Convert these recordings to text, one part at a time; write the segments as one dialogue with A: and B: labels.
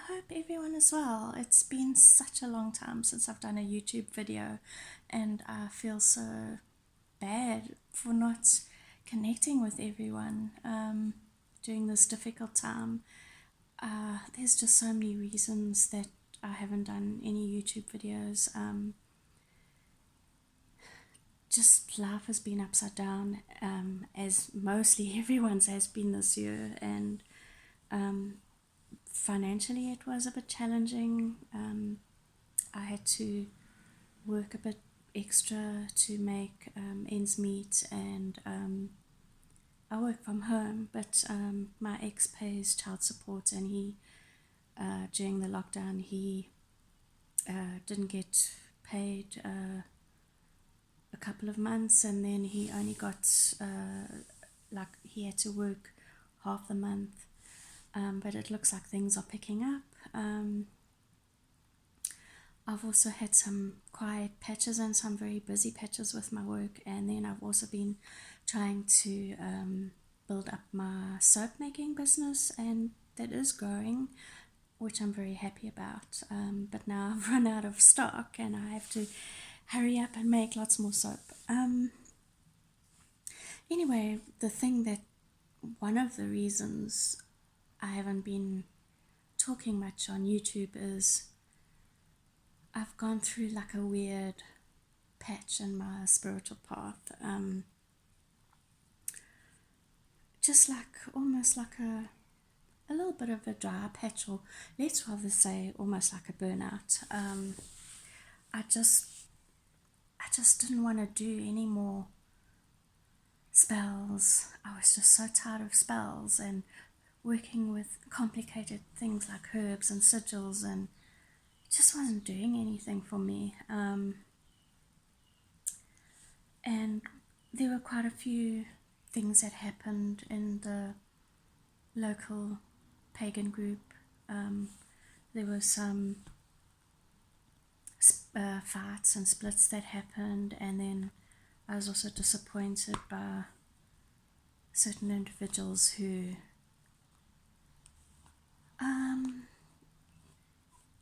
A: hope everyone is well. It's been such a long time since I've done a YouTube video, and I feel so bad for not connecting with everyone during this difficult time. There's just so many reasons that I haven't done any YouTube videos. Just life has been upside down, as mostly everyone's has been this year, and financially it was a bit challenging. I had to work a bit extra to make ends meet, and I work from home, but my ex pays child support, and he during the lockdown he didn't get paid a couple of months, and then he only got like he had to work half the month. But it looks like things are picking up. I've also had some quiet patches and some very busy patches with my work, and then I've also been trying to build up my soap making business, and that is growing, which I'm very happy about. But now I've run out of stock and I have to hurry up and make lots more soap. Anyway, one of the reasons I haven't been talking much on YouTube is I've gone through like a weird patch in my spiritual path. Just like almost like a little bit of a dry patch, or let's rather say almost like a burnout. I just didn't want to do any more spells. I was just so tired of spells and working with complicated things like herbs and sigils, and it just wasn't doing anything for me. And there were quite a few things that happened in the local pagan group. There were some fights and splits that happened, and then I was also disappointed by certain individuals who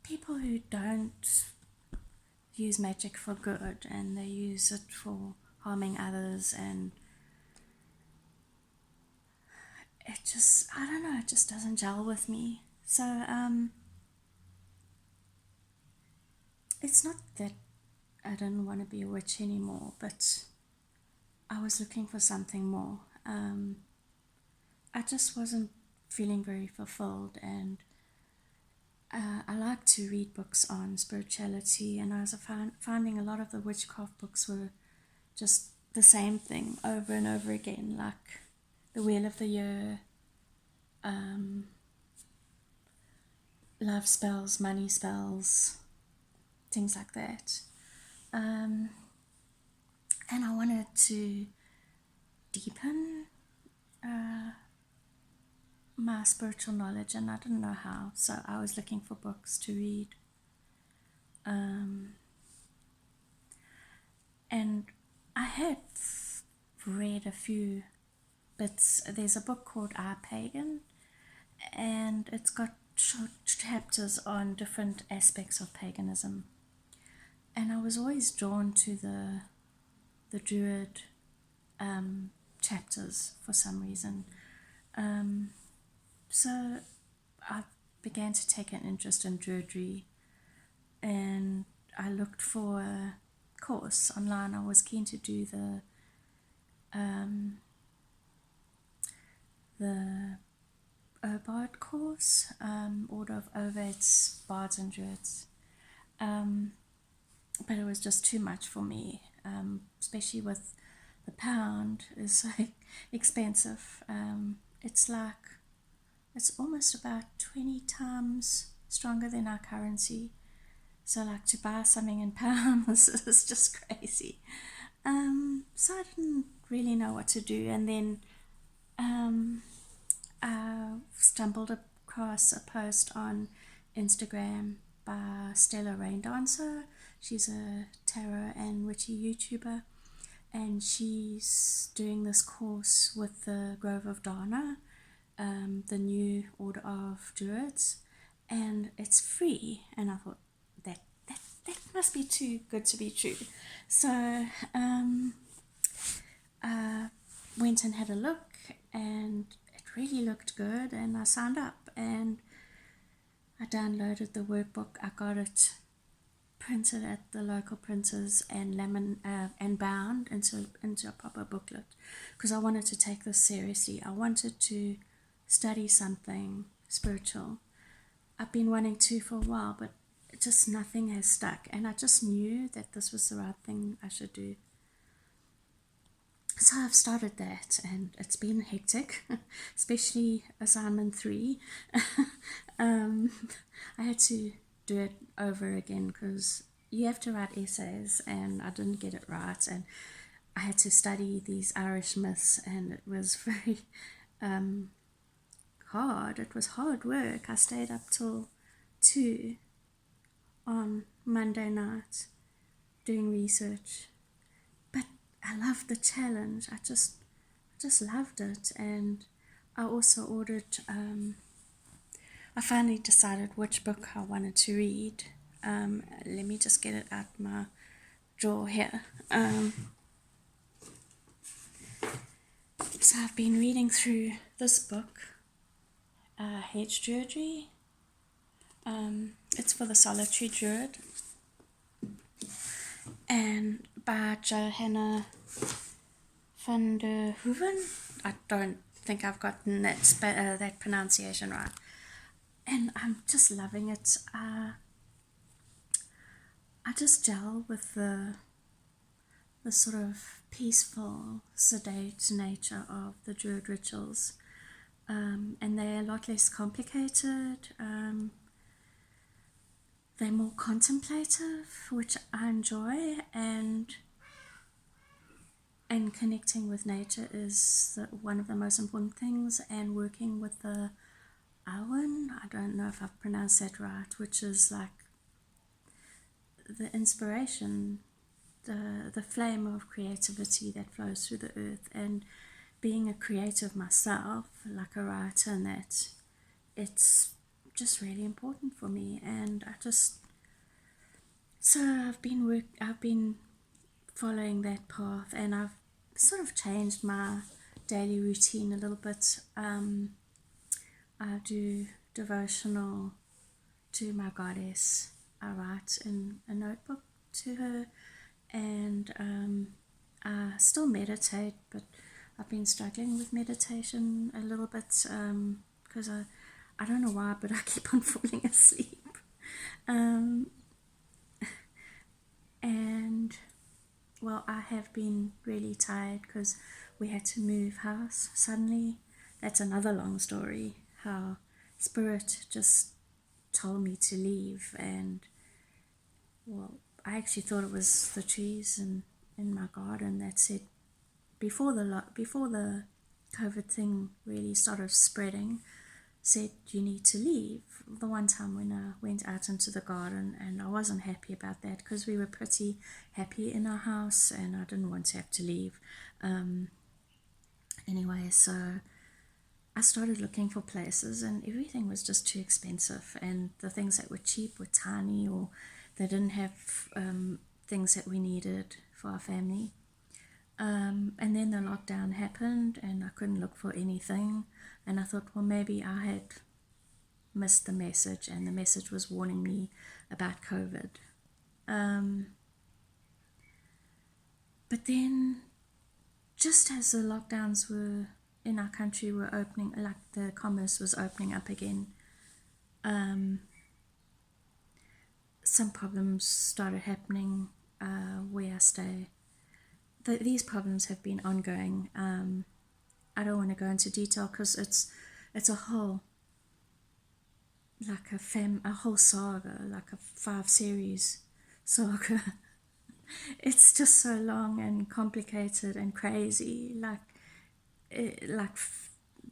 A: people who don't use magic for good, and they use it for harming others, and I don't know, it just doesn't gel with me. So it's not that I didn't want to be a witch anymore, but I was looking for something more. I just wasn't feeling very fulfilled, and I like to read books on spirituality, and I was finding a lot of the witchcraft books were just the same thing over and over again, like The Wheel of the Year, love spells, money spells, things like that. And I wanted to deepen my spiritual knowledge, and I didn't know how, so I was looking for books to read. And I had read a few bits. There's a book called I, Pagan, and it's got short chapters on different aspects of paganism. And I was always drawn to the Druid chapters for some reason. So I began to take an interest in Druidry, and I looked for a course online. I was keen to do the Obard course, Order of Ovates, Bards and Druids. But it was just too much for me, especially with the pound is like expensive. It's almost about 20 times stronger than our currency. So like to buy something in pounds is just crazy. So I didn't really know what to do, and then I stumbled across a post on Instagram by Stella Rain Dancer. She's a tarot and witchy YouTuber, and she's doing this course with the Grove of Dana, the new order of Druids, and it's free. And I thought that must be too good to be true. So I went and had a look, and it really looked good, and I signed up, and I downloaded the workbook. I got it printed at the local printers and and bound into a proper booklet, because I wanted to take this seriously. I wanted to study something spiritual. I've been wanting to for a while, but just nothing has stuck, and I just knew that this was the right thing I should do. So I've started that, and it's been hectic, especially assignment 3. I had to do it over again because you have to write essays, and I didn't get it right, and I had to study these Irish myths, and it was very hard. It was hard work. I stayed up till 2 on Monday night doing research, but I loved the challenge. I just loved it. And I also ordered I finally decided which book I wanted to read. Let me just get it out my drawer here. So I've been reading through this book, Hedge Druidry. It's for the solitary druid, and by Johanna van der Hoeven. I don't think I've gotten that pronunciation right, and I'm just loving it. I just gel with the sort of peaceful, sedate nature of the druid rituals, and they're a lot less complicated. They're more contemplative, which I enjoy, and connecting with nature is one of the most important things, and working with the Awen, I don't know if I've pronounced that right, which is like the inspiration, the flame of creativity that flows through the earth. And being a creative myself, like a writer, and that, it's just really important for me. And I've been following that path, and I've sort of changed my daily routine a little bit. I do devotional to my goddess. I write in a notebook to her, and I still meditate, but I've been struggling with meditation a little bit because I don't know why, but I keep on falling asleep. And well, I have been really tired because we had to move house suddenly. That's another long story, how Spirit just told me to leave. And well, I actually thought it was the trees in my garden that said, before the COVID thing really started spreading, said you need to leave. The one time when I went out into the garden, and I wasn't happy about that because we were pretty happy in our house, and I didn't want to have to leave. Anyway, so I started looking for places, and everything was just too expensive, and the things that were cheap were tiny, or they didn't have things that we needed for our family. And then the lockdown happened, and I couldn't look for anything, and I thought, well, maybe I had missed the message, and the message was warning me about COVID. But then, just as the lockdowns were in our country were opening, like the commerce was opening up again, some problems started happening where I stay. These problems have been ongoing. I don't want to go into detail because it's a whole, like a whole saga, like a 5-series saga. It's just so long and complicated and crazy.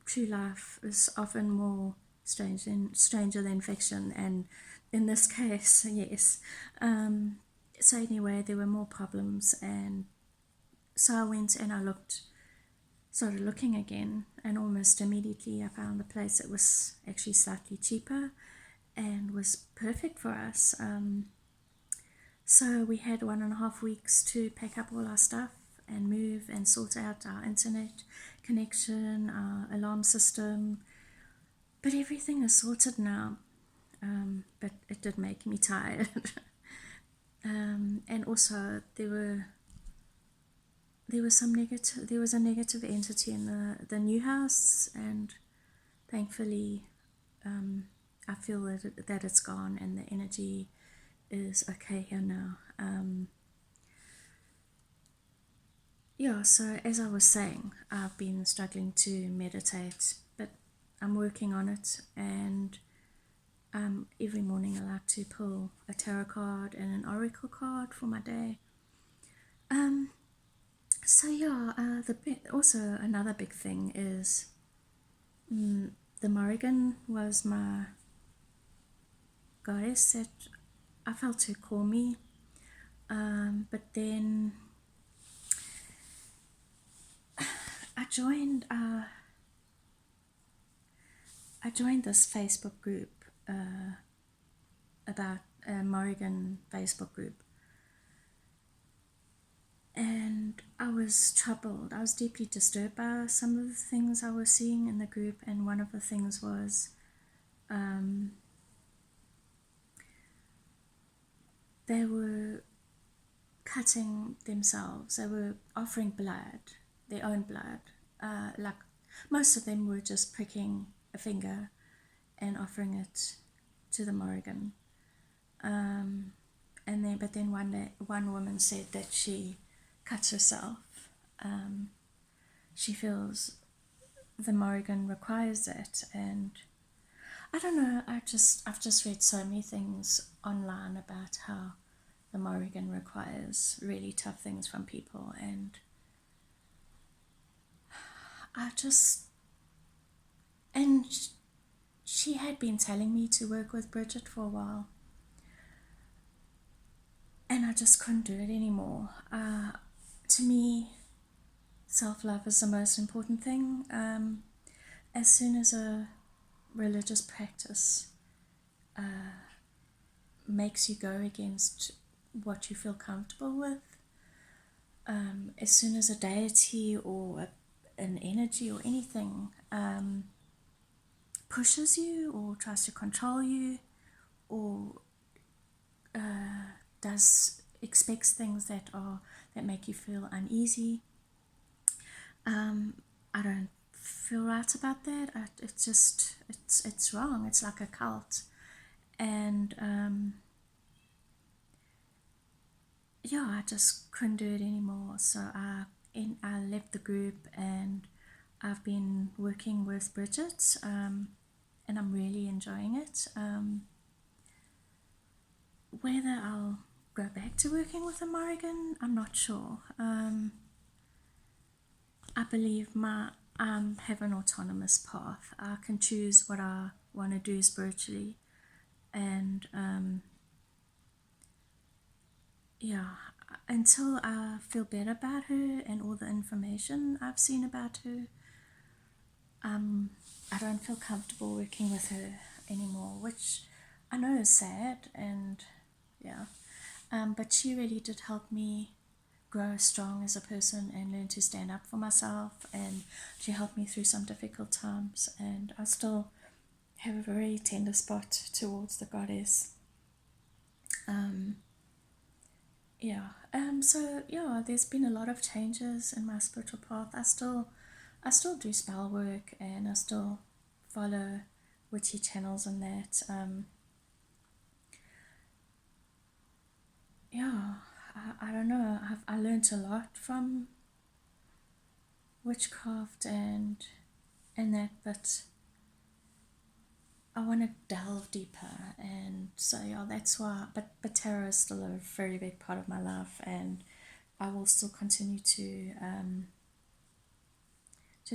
A: True life is often more stranger than fiction, and in this case, yes. So anyway, there were more problems, and so I went and I started looking again, and almost immediately I found a place that was actually slightly cheaper, and was perfect for us. So we had 1.5 weeks to pack up all our stuff and move and sort out our internet connection, our alarm system. But everything is sorted now. But it did make me tired. And also there was a negative entity in the new house, and thankfully I feel that it's gone and the energy is okay here now. Yeah, so as I was saying, I've been struggling to meditate, but I'm working on it, and every morning I like to pull a tarot card and an oracle card for my day. So yeah, also another big thing is the Morrigan was my goddess that I felt her call me, but then I joined this Facebook group about a Morrigan Facebook group, and I was troubled. I was deeply disturbed by some of the things I was seeing in the group, and one of the things was they were cutting themselves. They were offering blood, their own blood. Like most of them were just pricking a finger and offering it to the Morrigan. But then one woman said that she cuts herself. She feels the Morrigan requires it, and I don't know. I've just read so many things online about how the Morrigan requires really tough things from people, and she had been telling me to work with Bridget for a while, and I just couldn't do it anymore. To me, self-love is the most important thing. As soon as a religious practice makes you go against what you feel comfortable with, as soon as a deity or an energy or anything pushes you or tries to control you or expects things that make you feel uneasy, I don't feel right about that. It's wrong. It's like a cult, and yeah, I just couldn't do it anymore. So I left the group, and I've been working with Bridget, and I'm really enjoying it. Whether I'll go back to working with a Morrigan, I'm not sure. I believe I have an autonomous path. I can choose what I want to do spiritually, and yeah, until I feel better about her and all the information I've seen about her, I don't feel comfortable working with her anymore, which I know is sad, and yeah, but she really did help me grow strong as a person and learn to stand up for myself, and she helped me through some difficult times, and I still have a very tender spot towards the goddess. So yeah, there's been a lot of changes in my spiritual path. I still do spell work, and I still follow witchy channels and that. Yeah, I don't know. I learned a lot from witchcraft and that, but I want to delve deeper, and so yeah, that's why. But tarot is still a very big part of my life, and I will still continue to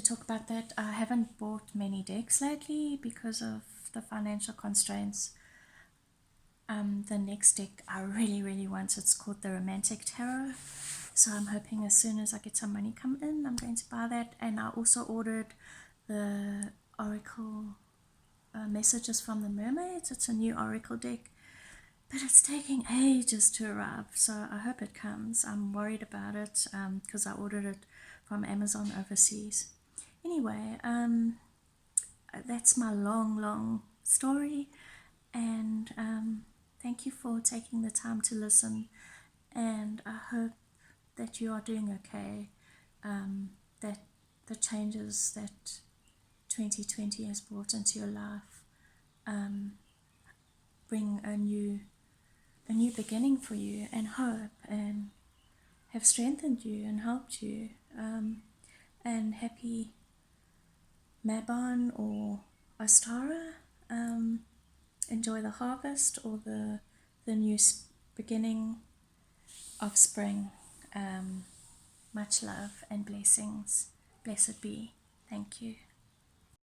A: talk about that. I haven't bought many decks lately because of the financial constraints. The next deck I really, really want, it's called the Romantic Tarot. So I'm hoping as soon as I get some money come in, I'm going to buy that. And I also ordered the Oracle Messages from the Mermaids. It's a new oracle deck, but it's taking ages to arrive, so I hope it comes. I'm worried about it because I ordered it from Amazon overseas. Anyway, that's my long story, and thank you for taking the time to listen, and I hope that you are doing okay, that the changes that 2020 has brought into your life bring a new beginning for you, and hope, and have strengthened you and helped you, and happy Mabon or Ostara. Enjoy the harvest or the new beginning of spring. Much love and blessings. Blessed be. Thank you.